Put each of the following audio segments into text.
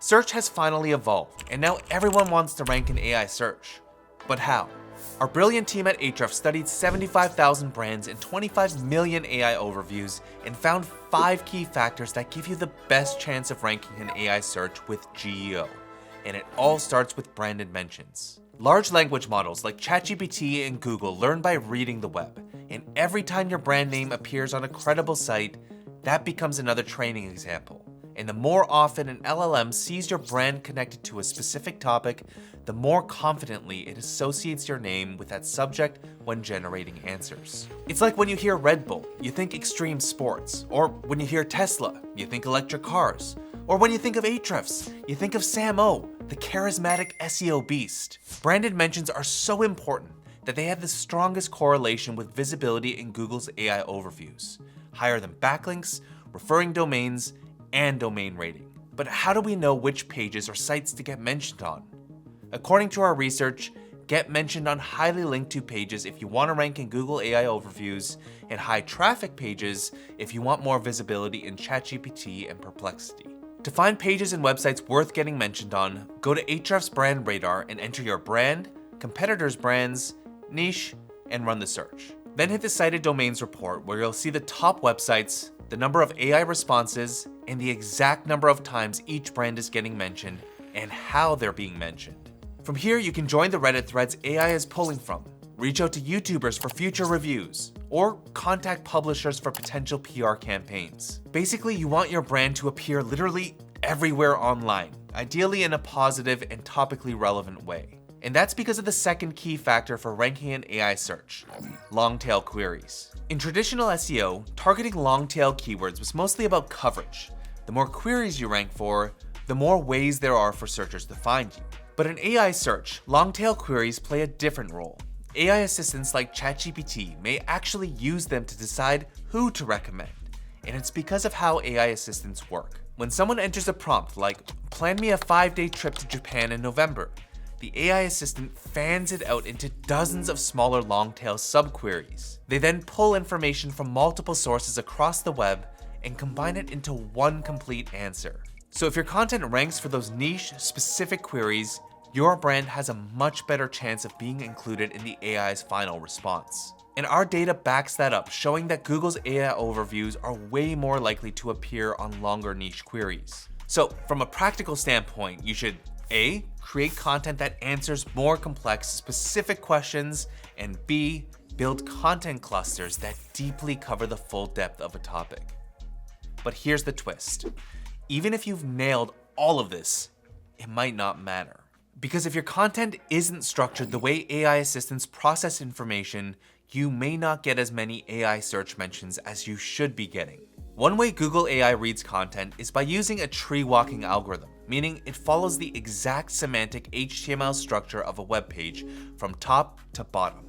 Search has finally evolved, and now everyone wants to rank in AI search. But how? Our brilliant team at Ahrefs studied 75,000 brands and 25 million AI overviews and found 5 key factors that give you the best chance of ranking in AI search with GEO. And it all starts with branded mentions. Large language models like ChatGPT and Google learn by reading the web, and every time your brand name appears on a credible site, that becomes another training example. And the more often an LLM sees your brand connected to a specific topic, the more confidently it associates your name with that subject when generating answers. It's like when you hear Red Bull, you think extreme sports, or when you hear Tesla, you think electric cars, or when you think of Ahrefs, you think of Sam O, the charismatic SEO beast. Branded mentions are so important that they have the strongest correlation with visibility in Google's AI overviews, higher than backlinks, referring domains, and domain rating. But how do we know which pages or sites to get mentioned on? According to our research, get mentioned on highly linked to pages if you want to rank in Google AI overviews, and high traffic pages if you want more visibility in ChatGPT and Perplexity. To find pages and websites worth getting mentioned on, go to Ahrefs Brand Radar and enter your brand, competitors' brands, niche, and run the search. Then hit the cited domains report where you'll see the top websites, the number of AI responses, and the exact number of times each brand is getting mentioned and how they're being mentioned. From here, you can join the Reddit threads AI is pulling from, reach out to YouTubers for future reviews, or contact publishers for potential PR campaigns. Basically, you want your brand to appear literally everywhere online, ideally in a positive and topically relevant way. And that's because of the second key factor for ranking in AI search, long-tail queries. In traditional SEO, targeting long-tail keywords was mostly about coverage. The more queries you rank for, the more ways there are for searchers to find you. But in AI search, long-tail queries play a different role. AI assistants like ChatGPT may actually use them to decide who to recommend. And it's because of how AI assistants work. When someone enters a prompt like, "Plan me a 5-day trip to Japan in November," the AI assistant fans it out into dozens of smaller long-tail subqueries. They then pull information from multiple sources across the web and combine it into one complete answer. So if your content ranks for those niche, specific queries, your brand has a much better chance of being included in the AI's final response. And our data backs that up, showing that Google's AI overviews are way more likely to appear on longer niche queries. So from a practical standpoint, you should A, create content that answers more complex, specific questions, and B, build content clusters that deeply cover the full depth of a topic. But here's the twist. Even if you've nailed all of this, it might not matter. Because if your content isn't structured the way AI assistants process information, you may not get as many AI search mentions as you should be getting. One way Google AI reads content is by using a tree walking algorithm, meaning it follows the exact semantic HTML structure of a web page from top to bottom.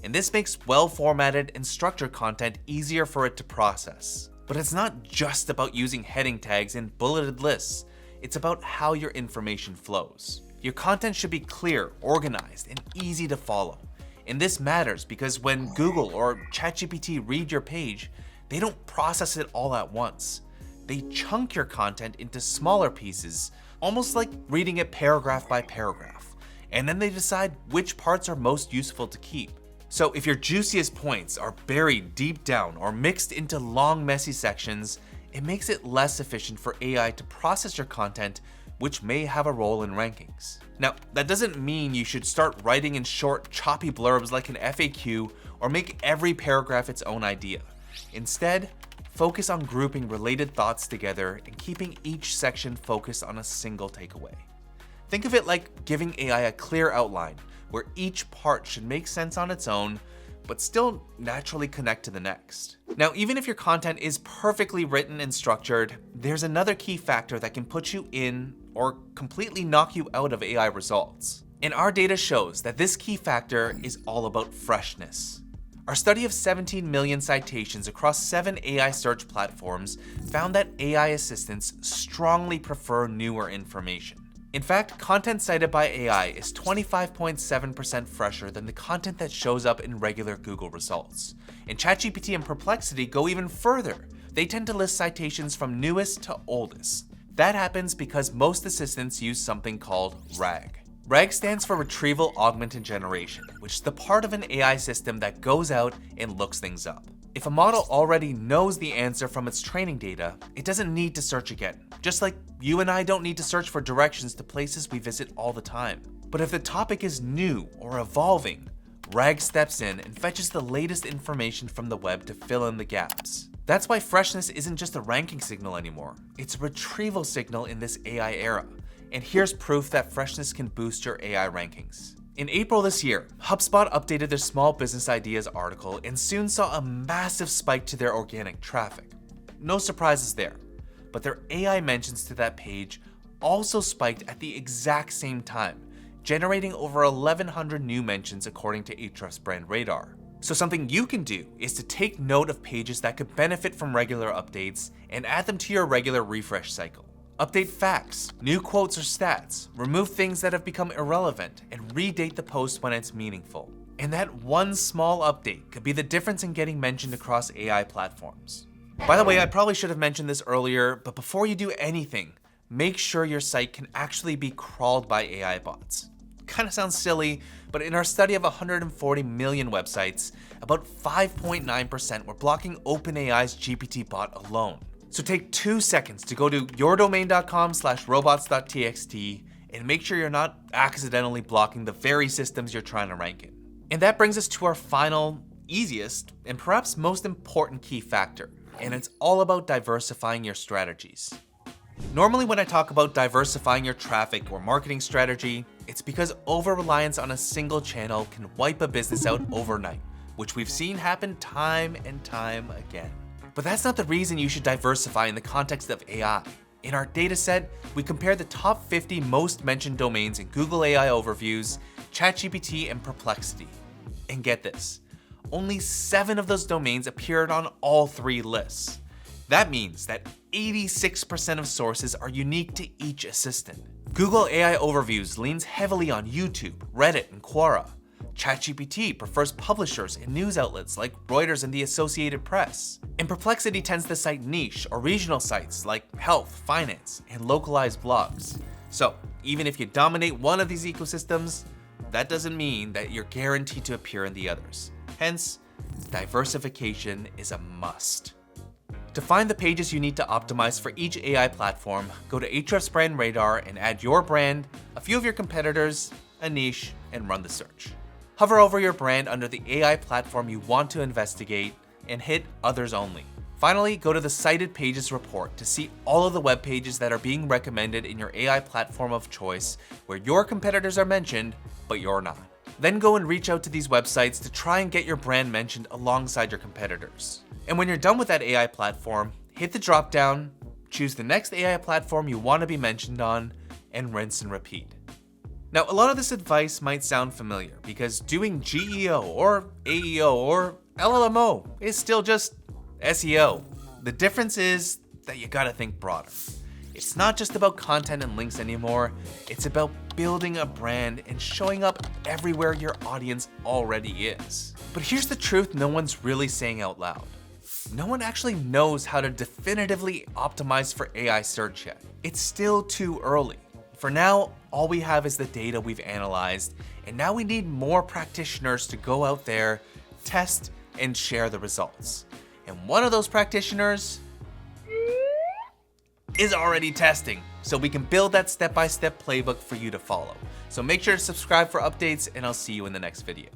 And this makes well-formatted and structured content easier for it to process. But it's not just about using heading tags and bulleted lists. It's about how your information flows. Your content should be clear, organized, and easy to follow. And this matters because when Google or ChatGPT read your page, they don't process it all at once. They chunk your content into smaller pieces, almost like reading it paragraph by paragraph. And then they decide which parts are most useful to keep. So if your juiciest points are buried deep down or mixed into long, messy sections, it makes it less efficient for AI to process your content, which may have a role in rankings. Now, that doesn't mean you should start writing in short, choppy blurbs like an FAQ or make every paragraph its own idea. Instead, focus on grouping related thoughts together and keeping each section focused on a single takeaway. Think of it like giving AI a clear outline where each part should make sense on its own, but still naturally connect to the next. Now, even if your content is perfectly written and structured, there's another key factor that can put you in or completely knock you out of AI results. And our data shows that this key factor is all about freshness. Our study of 17 million citations across 7 AI search platforms found that AI assistants strongly prefer newer information. In fact, content cited by AI is 25.7% fresher than the content that shows up in regular Google results. And ChatGPT and Perplexity go even further. They tend to list citations from newest to oldest, That happens because most assistants use something called RAG. RAG stands for Retrieval Augmented Generation, which is the part of an AI system that goes out and looks things up. If a model already knows the answer from its training data, it doesn't need to search again, just like you and I don't need to search for directions to places we visit all the time. But if the topic is new or evolving, RAG steps in and fetches the latest information from the web to fill in the gaps. That's why freshness isn't just a ranking signal anymore, it's a retrieval signal in this AI era. And here's proof that freshness can boost your AI rankings. In April this year, HubSpot updated their Small Business Ideas article and soon saw a massive spike to their organic traffic. No surprises there, but their AI mentions to that page also spiked at the exact same time, generating over 1,100 new mentions according to Ahrefs Brand Radar. So something you can do is to take note of pages that could benefit from regular updates and add them to your regular refresh cycle. Update facts, new quotes or stats, remove things that have become irrelevant, and redate the post when it's meaningful. And that one small update could be the difference in getting mentioned across AI platforms. By the way, I probably should have mentioned this earlier, but before you do anything, make sure your site can actually be crawled by AI bots. Kinda sounds silly, but in our study of 140 million websites, about 5.9% were blocking OpenAI's GPT bot alone. So take 2 seconds to go to yourdomain.com/robots.txt and make sure you're not accidentally blocking the very systems you're trying to rank in. And that brings us to our final, easiest, and perhaps most important key factor, and it's all about diversifying your strategies. Normally when I talk about diversifying your traffic or marketing strategy, it's because over-reliance on a single channel can wipe a business out overnight, which we've seen happen time and time again. But that's not the reason you should diversify in the context of AI. In our dataset, we compared the top 50 most mentioned domains in Google AI overviews, ChatGPT, and Perplexity. And get this, only 7 of those domains appeared on all 3 lists. That means that 86% of sources are unique to each assistant. Google AI Overviews leans heavily on YouTube, Reddit, and Quora. ChatGPT prefers publishers and news outlets like Reuters and the Associated Press. And Perplexity tends to cite niche or regional sites like health, finance, and localized blogs. So even if you dominate one of these ecosystems, that doesn't mean that you're guaranteed to appear in the others. Hence, diversification is a must. To find the pages you need to optimize for each AI platform, go to Ahrefs Brand Radar and add your brand, a few of your competitors, a niche, and run the search. Hover over your brand under the AI platform you want to investigate and hit Others Only. Finally, go to the Cited Pages report to see all of the web pages that are being recommended in your AI platform of choice where your competitors are mentioned, but you're not. Then go and reach out to these websites to try and get your brand mentioned alongside your competitors. And when you're done with that AI platform, hit the drop down, choose the next AI platform you want to be mentioned on, and rinse and repeat. Now, a lot of this advice might sound familiar because doing GEO or AEO or LLMO is still just SEO. The difference is that you gotta think broader. It's not just about content and links anymore, it's about building a brand and showing up everywhere your audience already is. But here's the truth no one's really saying out loud. No one actually knows how to definitively optimize for AI search yet. It's still too early. For now, all we have is the data we've analyzed, and now we need more practitioners to go out there, test, and share the results. And one of those practitioners is already testing, so we can build that step-by-step playbook for you to follow. So make sure to subscribe for updates, and I'll see you in the next video.